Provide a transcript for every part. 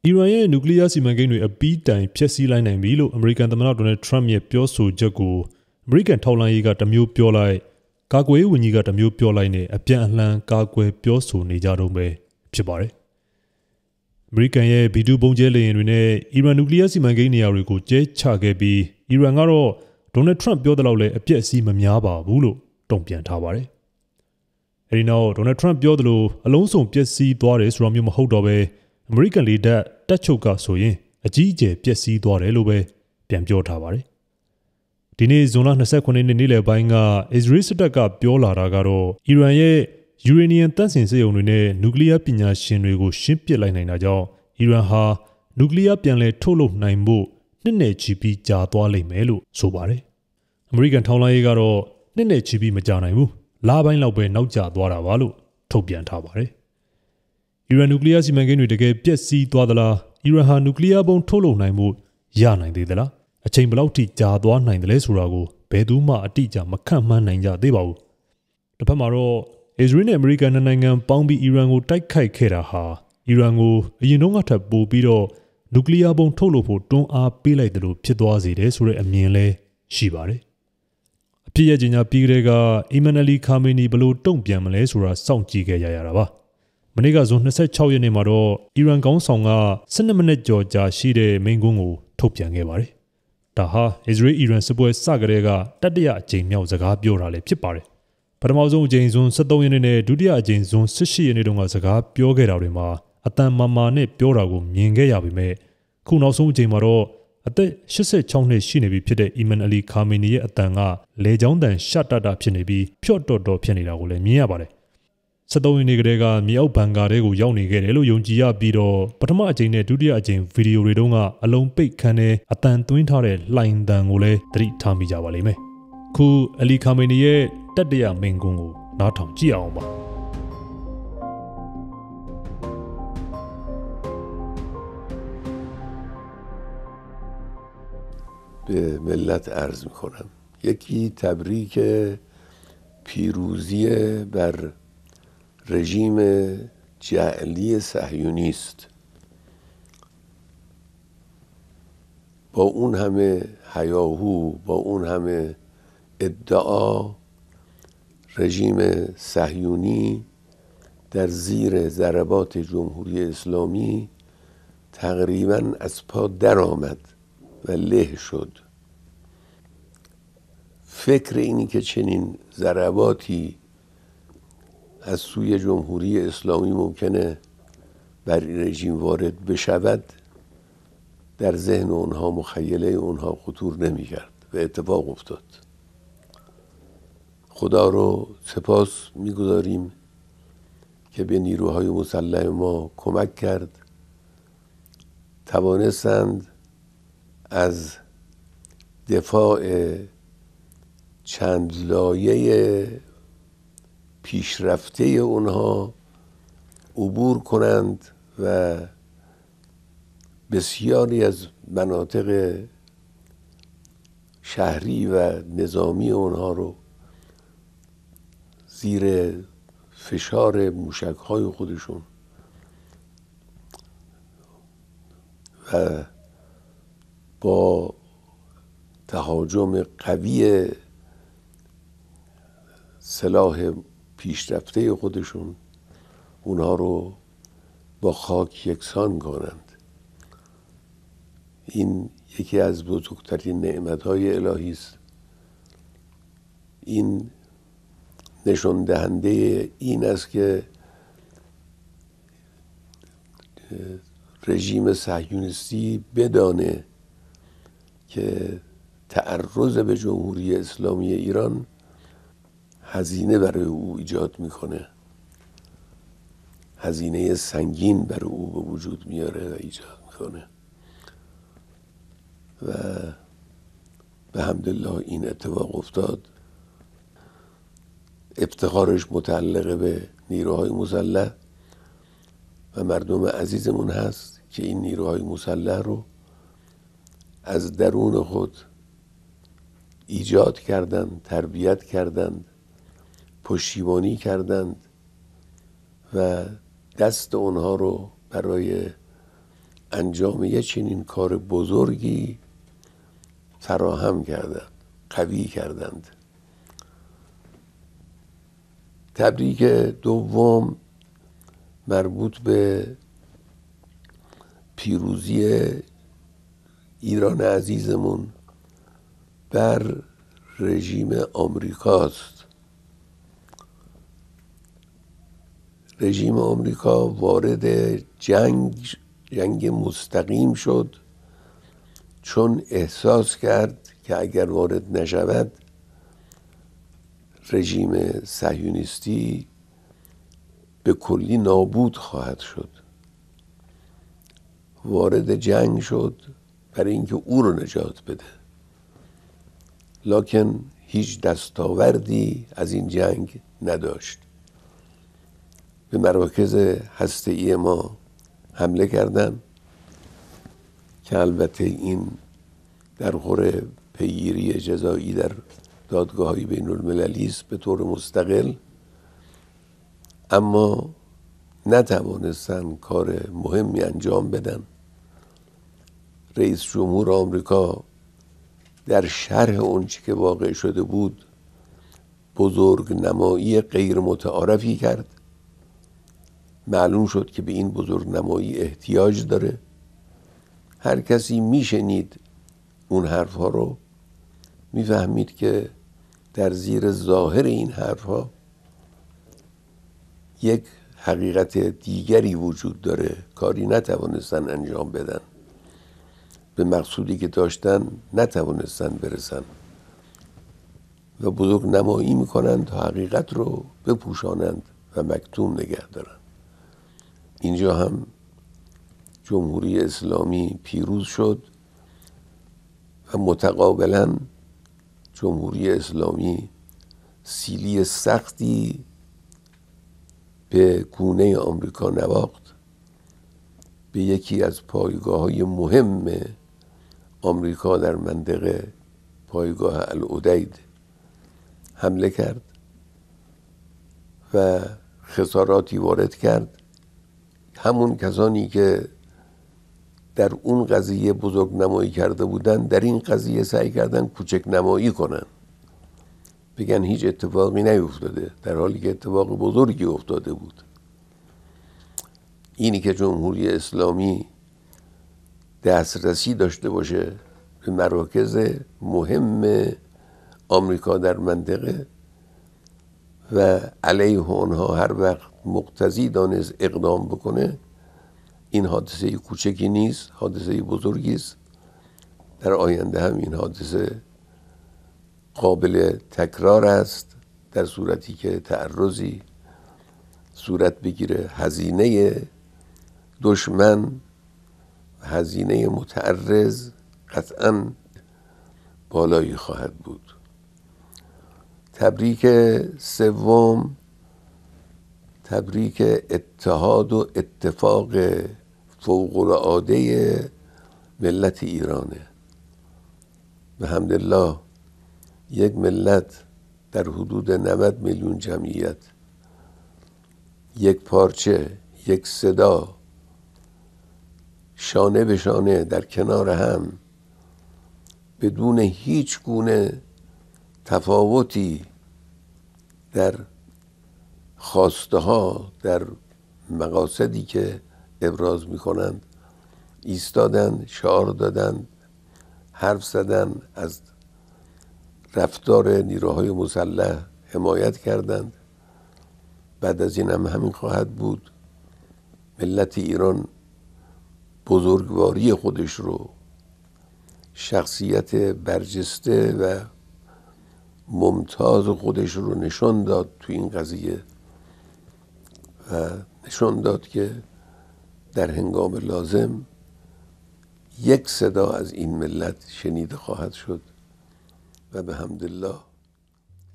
အီရန်ရဲ့နျူကလ িয়ার စီမံကိန်းတွေအပြီးတိုင်ဖျက်ဆီးလိုက်နိုင်ပြီလို့အမေရိကန်သမ္မတဒေါ်နယ်ထရမ့်ရဲ့ပြောဆိုချက်ကိုအမေရိကန်ထောက်လှမ်းရေးကတမျိုးပြောလိုက်ကာကွယ်ရေးဝန်ကြီးကတမျိုးပြောလိုက်နဲ့အပြန်အလှန်ကာကွယ်ပြောဆိုနေကြတော့ပဲဖြစ်ပါတယ်။အမေရိကန်ရဲ့ B2 ဘုံကျဲလေယာဉ်တွေနဲ့အီရန်နျူကလ িয়ার စီမံကိန်းနေရာတွေကိုကျဲချခဲ့ပြီးအီရန်ကတော့ဒေါ်နယ်ထရမ့်ပြောတဲ့လောက်လည်းအပြည့်အစည်းမများပါဘူးလို့တုံ့ပြန်ထားပါတယ်။အဲဒီနောက်ဒေါ်နယ်ထရမ့်ပြောသလိုအလုံးစုံပျက်စီးသွားတယ်ဆိုတာမျိုးမဟုတ်တော့ပဲအမေရိကန်လေတပ်တပ်ချုပ်ကဆိုရင်အကြီးအကျယ်ပျက်စီးသွားတယ်လို့ပဲပြန်ပြောထားပါတယ်။ဒီနေ့ဇွန်လ29ရက်နေ့လယ်ပိုင်းကအစ္စရေးစစ်တပ်ကပြောလာတာကတော့အီရန်ရဲ့ယူရေနီယံတပ်ဆင်စက်ရုံတွေနဲ့နျူကလ িয়ার ပညာရှင်တွေကိုရှင်းပစ်လိုက်နိုင်တာကြောင့်အီရန်ဟာနျူကလ িয়ার ပြန်လည်ထုတ်လုပ်နိုင်ဖို့နှစ်နဲ့ချီပြီးကြာသွားလိမ့်မယ်လို့ဆိုပါတယ်။အမေရိကန်ထောက်လှမ်းရေးကတော့နှစ်နဲ့ချီပြီးမကြာနိုင်ဘူး။လပိုင်းလောက်ပဲနောက်ကျသွားတာပါလို့ထုတ်ပြန်ထားပါတယ်။အီရန်နျူကလ িয়ার စီမံကိန်းတွေတကယ်ပျက်စီးသွားသလားအီရန်ဟာနျူကလ িয়ার ဘုံထုတ်လုပ်နိုင်မှုရနိုင်သေးသလားအချိန်ဘယ်လောက်ထိကြာသွားနိုင်တယ်လဲဆိုတာကိုဘယ်သူမှအတိအကျမခန့်မှန်းနိုင်ကြသေးပါဘူးတစ်ဖက်မှာတော့အစ္စရေးနဲ့အမေရိကန်နိုင်ငံပေါင်းပြီးအီရန်ကိုတိုက်ခိုက်ခဲ့တာဟာအီရန်ကိုအရင်တုန်းကထပ်ပိုပြီးတော့နျူကလ িয়ার ဘုံထုတ်လုပ်ဖို့တွန်းအားပေးလိုက်တယ်လို့ဖြစ်သွားစေတယ်ဆိုတဲ့အမြင်လည်းရှိပါတယ်အဖြစ်ရကြေညာပြီးတဲ့ကအီမန်အလီခါမေနီဘလို့တုံ့ပြန်မလဲဆိုတာစောင့်ကြည့်ခဲ့ရတာပါမနေ့ကဇွန်26ရက်နေ့မှာတော့အီရန်ခေါင်းဆောင်က12မိနစ်ကျော်ကြာရှိတဲ့မိန့်ခွန်းကိုထုတ်ပြန်ခဲ့ပါတယ်။ဒါဟာအစ္စရေး-အီရန်စစ်ပွဲစကတည်းကတတိယအကြိမ်မြောက်စကားပြောတာလည်းဖြစ်ပါတယ်။ပထမဆုံးအကြိမ်ဇွန်23ရက်နေ့နဲ့ဒုတိယအကြိမ်ဇွန်18ရက်နေ့တုန်းကစကားပြောခဲ့တာတွေမှာအတန်မာမာနဲ့ပြောတာကိုမြင်ခဲ့ရပေမဲ့ခုနောက်ဆုံးအကြိမ်မှာတော့အသက်86နှစ်ရှိနေပြီဖြစ်တဲ့အီမန်အလီခါမေနီရဲ့အတန်ကလေကြောင်းတန်ရှတတဖြစ်နေပြီးဖြော့တော်တော်ဖြစ်နေတာကိုလည်းမြင်ရပါတယ်။73ရက်နေ့ကတည်းကမြေအောက်ဘန်ကာတွေကိုရောက်နေခဲ့တယ်လို့ယုံကြည်ရပြီးတော့ပထမအကြိမ်နဲ့ဒုတိယအကြိမ်ဗီဒီယိုတွေတုန်းကအလုံးပိတ်ခန်းနဲ့အတန်သွင်းထားတဲ့လှိုင်တန်ကိုလည်းသတိထားမိကြပါလိမ့်မယ်။ခုအလီခါမေနီရဲ့တတိယမိန့်ခွန်းကိုနားထောင်ကြည့်အောင်ပါ။ به ملت عرض می‌کنم یکی تبریک پیروزی بر رژیم جعلی صهیونی است با اون همه هیاهو با اون همه ادعا رژیم صهیونی در زیر ضربات جمهوری اسلامی تقریباً از پا درآمد و له شد فکر اینی که چنین ضرباتی از سوی جمهوری اسلامی ممکنه بر رژیم وارد بشود در ذهن اونها مخیله اونها خطور نمی‌کرد و اتفاق افتاد خدا رو سپاس می‌گذاریم که به نیروهای مسلح ما کمک کرد توانستند از دفاع چند لایه پیشرفته اونها عبور کنند و بسیاری از مناطق شهری و نظامی اونها رو زیر فشار موشک‌های خودشون و با تهاجم قوی سلاح پیشرفته خودشون اونها رو با خاک یکسان کنند این یکی از بزرگترین نعمت‌های الهی است این نشان دهنده این است که رژیم صهیونیستی بدانه که تعرض به جمهوری اسلامی ایران هزینه برای او ایجاد میکنه هزینه سنگین برای او به وجود میاره و ایجاد میکنه و به حمدالله این اتفاق افتاد افتخارش متعلق به نیروهای مسلح و مردم عزیزمون هست که این نیروهای مسلح رو از درون خود ایجاد کردند تربیت کردند پشتیبانی کردند و دست اونها رو برای انجام یک چنین کار بزرگی فراهم کردند، قوی کردند. تبریک دوم مربوط به پیروزی ایران عزیزمون بر رژیم آمریکاست. رژیم آمریکا وارد جنگ مستقیم شد، چون احساس کرد که اگر وارد نشود رژیم صهیونیستی به کلی نابود خواهد شد. وارد جنگ شد برای اینکه او رو نجات بده، لکن هیچ دستاوردی از این جنگ نداشت. به مراکز هسته‌ای ما حمله کردند که البته این در خور پیگیری جزایی در دادگاه‌های بین المللی است به طور مستقل، اما نتوانستن کار مهمی انجام بدن. رئیس جمهور آمریکا در شرح اونچه که واقع شده بود بزرگ نمایی غیر متعارفی کرد. معلوم شد که به این بزرگ نمایی احتیاج داره. هر کسی میشنید اون حرفها رو میفهمید که در زیر ظاهر این حرفها یک حقیقت دیگری وجود داره. کاری نتوانستن انجام بدن، به مقصودی که داشتن نتوانستن برسن و بزرگ نمایی میکنند تا حقیقت رو بپوشانند و مکتوم نگه دارند. اینجا هم جمهوری اسلامی پیروز شد و متقابلا جمهوری اسلامی سیلی سختی به گونه آمریکا نواخت. به یکی از پایگاه‌های مهم آمریکا در منطقه، پایگاه العدید، حمله کرد و خساراتی وارد کرد. همون کسانی که در اون قضیه بزرگ نمایی کرده بودن در این قضیه سعی کردن کوچک نمایی کنن، بگن هیچ اتفاقی نیفتاده، در حالی که اتفاق بزرگی افتاده بود. اینی که جمهوری اسلامی دسترسی داشته باشه به مراکز مهم آمریکا در منطقه و علیه اونها هر وقت مقتضی دانست اقدام بکنه، این حادثه کوچکی نیست، حادثه بزرگی است. در آینده هم این حادثه قابل تکرار است در صورتی که تعرضی صورت بگیره. هزینه دشمن، هزینه متعرض قطعاً بالایی خواهد بود. تبریک سوم تبریک اتحاد و اتفاق فوق‌العاده ملت ایرانه. بحمدالله یک ملت در حدود 90 میلیون جمعیت، یک پارچه، یک صدا، شانه به شانه در کنار هم، بدون هیچ گونه تفاوتی در خواسته ها، در مقاصدی که ابراز می کنند، ایستادن، شعار دادن، حرف زدن، از رفتار نیروهای مسلح حمایت کردند. بعد از این هم همین خواهد بود. ملت ایران بزرگواری خودش رو، شخصیت برجسته و ممتاز خودش رو نشان داد تو این قضیه و نشان داد که در هنگام لازم یک صدا از این ملت شنیده خواهد شد و به حمدالله.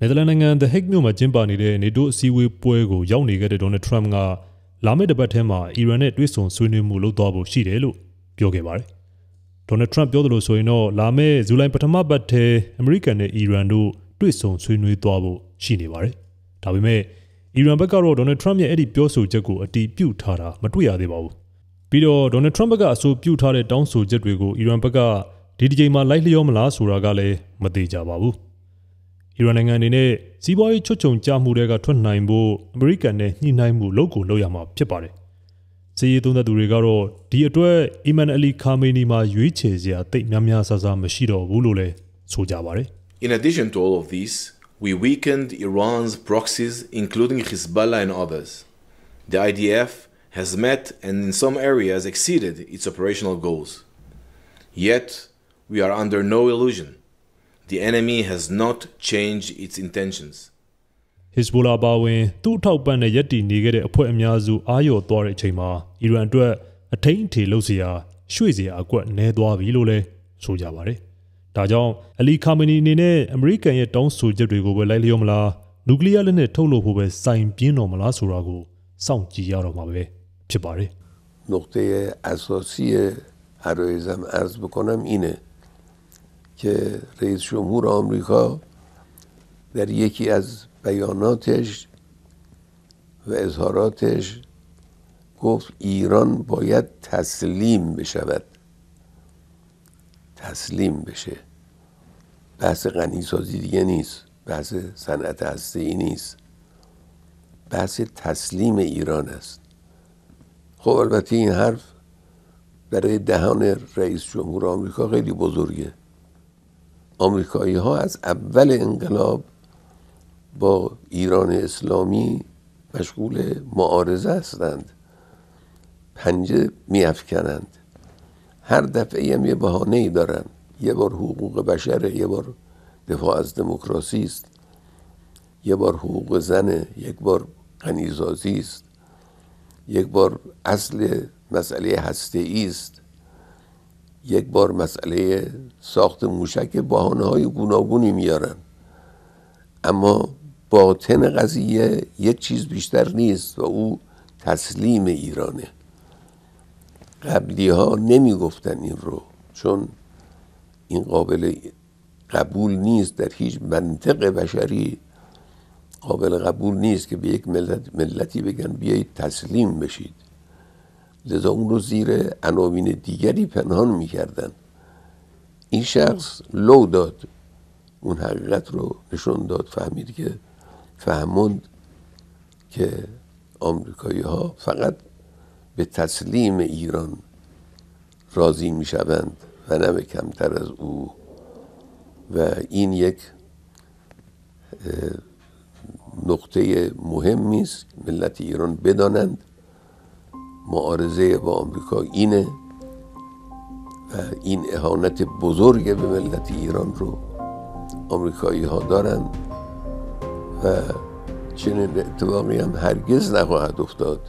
နယ်သာလန်နိုင်ငံ The Hague မြို့မှာကျင်းပနေတဲ့ NATO အစည်းအဝေးပွဲကိုရောက်နေခဲ့တဲ့ Donald Trump ကလာမယ့်တစ်ပတ်ထဲမှာအီရန်နဲ့တွေ့ဆုံဆွေးနွေးမှုလုပ်သွားဖို့ရှိတယ်လို့ပြောခဲ့ပါတယ်။ Donald Trump ပြောသလိုဆိုရင်တော့လာမယ့်ဇူလိုင်ပထမပတ်ထဲအမေရိကန်နဲ့အီရန်တို့တွေ့ဆုံဆွေးနွေးသွားဖို့ရှိနေပါတယ်။ဒါပေမဲ့အီရန်ဘက်ကတော့ Donald Trump ရဲ့အဲ့ဒီပြောဆိုချက်ကိုအတည်ပြုထားတာမတွေ့ရသေးပါဘူး ပြီးတော့ဒေါ်နယ်ထရန့်ဘက်ကအဆိုပြုထားတဲ့တောင်းဆိုချက်တွေကိုအီရန်ဘက်ကဒီတစ်ချိန်မှာလိုက်လျောမလားဆိုတာကလည်းမသိကြပါဘူးအီရန်နိုင်ငံအနေနဲ့စီးပွားရေးချွတ်ချုံကျမှုတွေကထွက်နိုင်ဖို့အမေရိကန်နဲ့ညှိနှိုင်းမှုလုပ်ကိုလုပ်ရမှာဖြစ်ပါတယ်စီးရီးသုံးသက်သူတွေကတော့ဒီအတွက်အီမန်အလီခါမေနီမှာရွေးချယ်စရာတိတ်များများဆဆမရှိတော့ဘူးလို့လည်းဆိုကြပါတယ် In addition to all of this, we weakened Iran's proxies, including Hezbollah and others. The IDF has met and in some areas exceeded its operational goals. Yet, we are under no illusion. The enemy has not changed its intentions. Hezbollah ပါဝင်သူ့အထောက်ပံ့နဲ့ယက်တီနေခဲ့တဲ့အဖွဲ့အများစုအာရုံသွားတဲ့အချိန်မှာအီရန်အတွက်အထိန်အထည်လုပ်စရာရွှေ့စရာအကွက်နည်းသွားပြီလို့လည်းဆိုကြပါတယ်။ဒါကြောင့်အလီခါမနီအနေနဲ့အမေရိကန်ရဲ့တောင်းဆိုချက်တွေကိုပဲလိုက်လျောမလားနျူကလ িয়ার လက်နက်ထုတ်လုပ်ဖို့ပဲစိုင်ပြင်းတော်မလားဆိုတာကိုစောင့်ကြည့်ရတော့မှာပဲဖြစ်ပါတယ်။ نقطه اساسی عرایزم عرض بکنم اینه که رئیس جمهور آمریکا در یکی از بیاناتش و اظهاراتش گفت ایران باید تسلیم بشود تسلیم بشه بحث غنیسازی دیگه نیست بحث صنعت هسته‌ای نیست بحث تسلیم ایران است خب البته این حرف برای دهان رئیس جمهور آمریکا خیلی بزرگه آمریکایی ها از اول انقلاب با ایران اسلامی مشغول معارضه هستند پنجه میافکنند هر دفعه هم یه بهانه‌ای دارن یه بار حقوق بشره یه بار دفاع از دموکراسی است یه بار حقوق زنه یک بار غنیسازی است یک بار اصل مسئله هسته‌ای است یک بار مسئله ساخت موشک بهانه‌های گوناگونی میارن اما باطن قضیه یک چیز بیشتر نیست و او تسلیم ایرانه قبلی ها نمی گفتن این رو چون این قابل قبول نیست در هیچ منطق بشری قابل قبول نیست که به یک ملتی بگن بیایید تسلیم بشید لذا اون رو زیر عناوین دیگری پنهان میکردن این شخص لو داد اون حقیقت رو نشون داد فهمید که فهموند که آمریکایی ها فقط به تسلیم ایران راضی میشوند و نه به کمتر از او و این یک نقطه مهمی است ملت ایران بدانند معارضه با آمریکا اینه و این اهانت بزرگ به ملت ایران رو آمریکایی ها دارن و چنین اتفاقی هم هرگز نخواهد افتاد